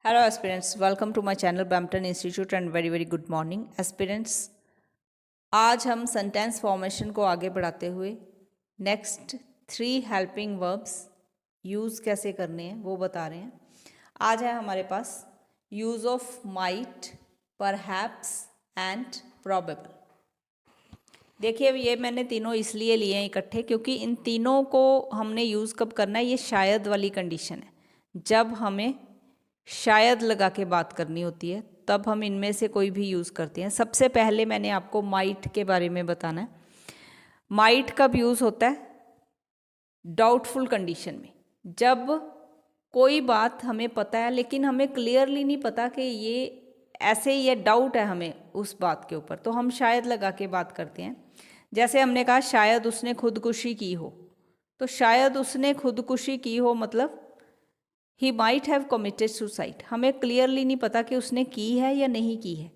Hello aspirants, welcome to my channel Brampton Institute and very good morning aspirants। आज हम sentence formation को आगे बढ़ाते हुए नेक्स्ट 3 हेल्पिंग वर्ब्स यूज़ कैसे करने हैं वो बता रहे हैं। आज है हमारे पास use of might, perhaps and probable. देखिए अब ये मैंने तीनों इसलिए लिए हैं इकट्ठे क्योंकि इन तीनों को हमने यूज़ कब करना है, ये शायद वाली कंडीशन है। जब हमें शायद लगा के बात करनी होती है तब हम इनमें से कोई भी यूज़ करते हैं। सबसे पहले मैंने आपको माइट के बारे में बताना है। माइट कब यूज़ होता है? डाउटफुल कंडीशन में, जब कोई बात हमें पता है लेकिन हमें क्लियरली नहीं पता कि ये ऐसे ही है, डाउट है हमें उस बात के ऊपर, तो हम शायद लगा के बात करते हैं। जैसे हमने कहा शायद उसने खुदकुशी की हो, तो शायद उसने खुदकुशी की हो मतलब he might have committed suicide. हमें क्लियरली नहीं पता कि उसने की है या नहीं की है,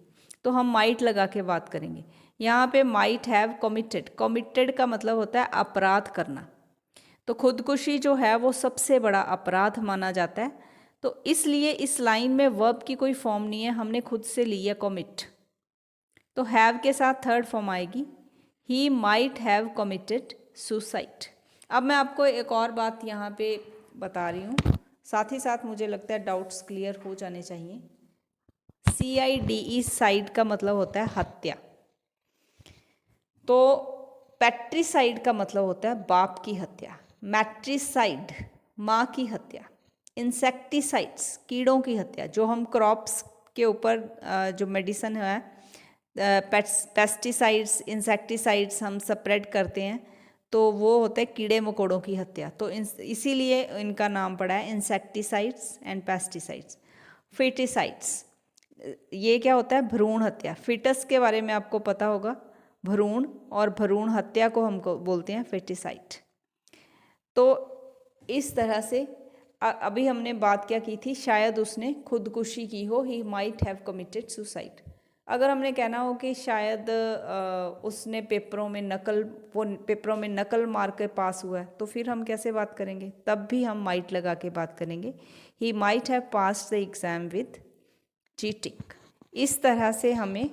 तो हम माइट लगा के बात करेंगे। यहाँ पे माइट हैव कमिटेड, कमिटेड का मतलब होता है अपराध करना, तो खुदकुशी जो है वो सबसे बड़ा अपराध माना जाता है। तो इसलिए इस लाइन में वर्ब की कोई फॉर्म नहीं है, हमने खुद से ली है कमिट, तो हैव के साथ थर्ड फॉर्म आएगी he might have committed suicide. अब मैं आपको एक और बात यहाँ पे बता रही हूँ, साथ ही साथ मुझे लगता है डाउट्स क्लियर हो जाने चाहिए। CIDE साइड का मतलब होता है हत्या, तो पैट्रिसाइड का मतलब होता है बाप की हत्या, मैट्रिसाइड माँ की हत्या, इंसेक्टिसाइड्स कीड़ों की हत्या, जो हम क्रॉप्स के ऊपर जो मेडिसिन है पेस्टिसाइड्स इंसेक्टिसाइड्स हम स्प्रेड करते हैं, तो वो होते हैं कीड़े मकोड़ों की हत्या, तो इसीलिए इनका नाम पड़ा है इंसेक्टिसाइड्स एंड पेस्टिसाइड्स। फिटिसाइड्स, ये क्या होता है? भ्रूण हत्या। फिटस के बारे में आपको पता होगा, भ्रूण, और भ्रूण हत्या को हमको बोलते हैं फिटिसाइड। तो इस तरह से अभी हमने बात क्या की थी, शायद उसने खुदकुशी की हो, he might have committed suicide. अगर हमने कहना हो कि शायद उसने पेपरों में नकल मार के पास हुआ है, तो फिर हम कैसे बात करेंगे? तब भी हम माइट लगा के बात करेंगे, he might have passed the exam with cheating. इस तरह से हमें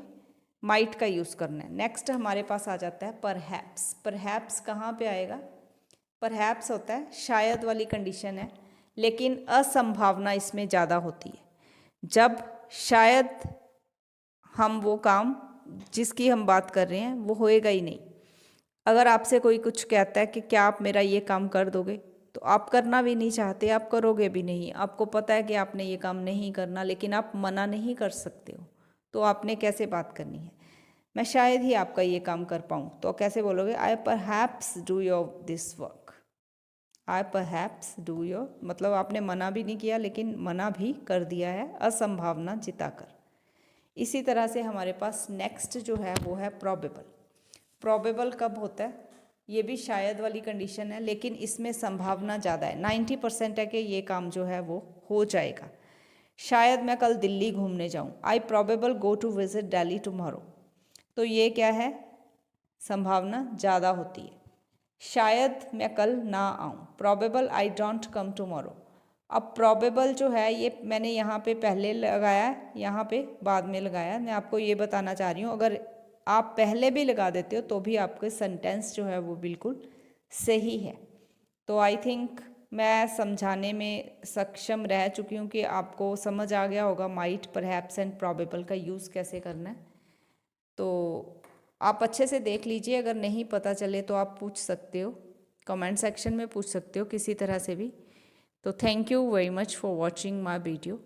माइट का यूज़ करना है। नेक्स्ट हमारे पास आ जाता है परहैप्स। परहैप्स कहाँ पे आएगा? परहैप्स होता है शायद वाली कंडीशन है, लेकिन असंभावना इसमें ज़्यादा होती है। जब शायद हम वो काम जिसकी हम बात कर रहे हैं वो होएगा ही नहीं। अगर आपसे कोई कुछ कहता है कि क्या आप मेरा ये काम कर दोगे, तो आप करना भी नहीं चाहते, आप करोगे भी नहीं। आपको पता है कि आपने ये काम नहीं करना, लेकिन आप मना नहीं कर सकते हो, तो आपने कैसे बात करनी है? मैं शायद ही आपका ये काम कर पाऊँ, तो कैसे बोलोगे? I perhaps do your this work. I perhaps do your, मतलब आपने मना भी नहीं किया लेकिन मना भी कर दिया है असंभावना जिताकर। इसी तरह से हमारे पास नेक्स्ट जो है वो है प्रोबेबल। प्रोबेबल कब होता है? ये भी शायद वाली कंडीशन है, लेकिन इसमें संभावना ज़्यादा है, 90% है कि ये काम जो है वो हो जाएगा। शायद मैं कल दिल्ली घूमने जाऊँ, I probable go to visit Delhi tomorrow, तो ये क्या है? संभावना ज़्यादा होती है। शायद मैं कल ना आऊँ, probable I don't come tomorrow. अब प्रोबेबल जो है ये मैंने यहाँ पे पहले लगाया है, यहाँ पे बाद में लगाया। मैं आपको ये बताना चाह रही हूँ, अगर आप पहले भी लगा देते हो तो भी आपके सेंटेंस जो है वो बिल्कुल सही है। तो आई थिंक मैं समझाने में सक्षम रह चुकी हूँ कि आपको समझ आ गया होगा माइट, परहैप्स एंड प्रोबेबल का यूज़ कैसे करना है। तो आप अच्छे से देख लीजिए, अगर नहीं पता चले तो आप पूछ सकते हो, कमेंट सेक्शन में पूछ सकते हो किसी तरह से भी। तो thank you very much for watching my video.